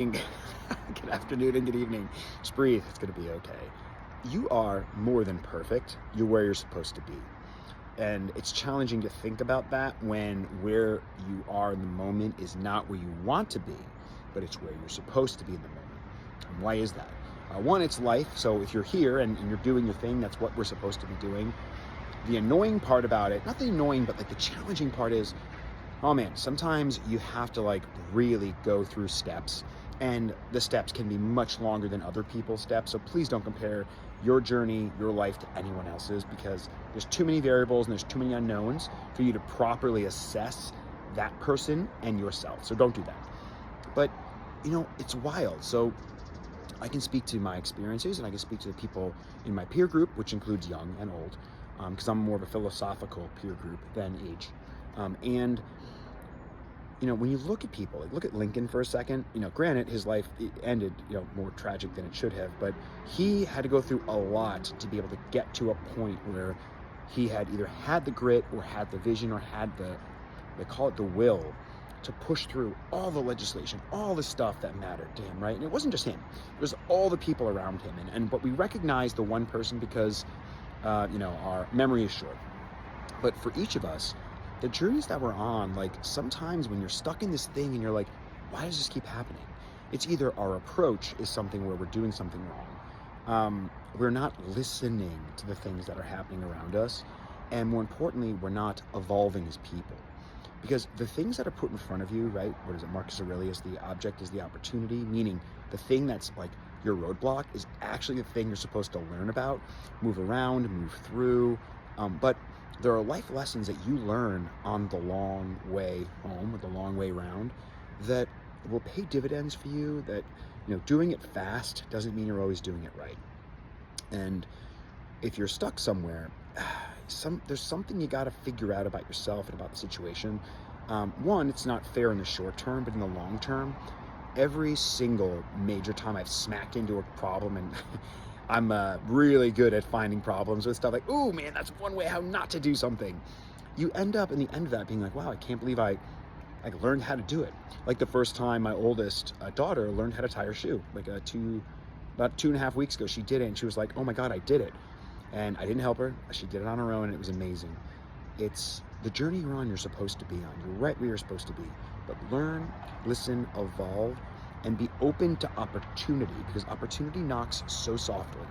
Good afternoon and good evening. Just breathe. It's going to be okay. You are more than perfect. You're where you're supposed to be. And it's challenging to think about that when where you are in the moment is not where you want to be, but it's where you're supposed to be in the moment. And why is that? One, it's life. So if you're here and you're doing your thing, that's what we're supposed to be doing. The annoying part about it, not the annoying, but like the challenging part is, oh man, sometimes you have to like really go through steps, and the steps can be much longer than other people's steps. So please don't compare your journey, your life to anyone else's, because there's too many variables and there's too many unknowns for you to properly assess that person and yourself. So don't do that. But it's wild. So I can speak to my experiences and I can speak to the people in my peer group, which includes young and old, because I'm more of a philosophical peer group than age. And when you look at people, like look at Lincoln for a second, granted his life ended, more tragic than it should have, but he had to go through a lot to be able to get to a point where he had either had the grit or had the vision or had they call it the will to push through all the legislation, all the stuff that mattered to him, right? And it wasn't just him, it was all the people around him. But we recognize the one person because, our memory is short. But for each of us, the journeys that we're on, like sometimes when you're stuck in this thing and you're like, why does this keep happening? It's either our approach is something where we're doing something wrong. We're not listening to the things that are happening around us. And more importantly, we're not evolving as people. Because the things that are put in front of you, right? What is it? Marcus Aurelius, the object is the opportunity, meaning the thing that's like your roadblock is actually the thing you're supposed to learn about, move around, move through. But there are life lessons that you learn on the long way home or the long way round that will pay dividends for you, that, doing it fast doesn't mean you're always doing it right. And if you're stuck somewhere, there's something you got to figure out about yourself and about the situation. One, it's not fair in the short term, but in the long term, every single major time I've smacked into a problem, and I'm really good at finding problems with stuff like, oh man, that's one way how not to do something. You end up in the end of that being like, wow, I can't believe I learned how to do it. Like the first time my oldest daughter learned how to tie her shoe, like about 2.5 weeks ago, she did it and she was like, oh my God, I did it. And I didn't help her. She did it on her own and it was amazing. It's the journey you're on, you're supposed to be on. You're right where you're supposed to be. But learn, listen, evolve, and be open to opportunity, because opportunity knocks so softly.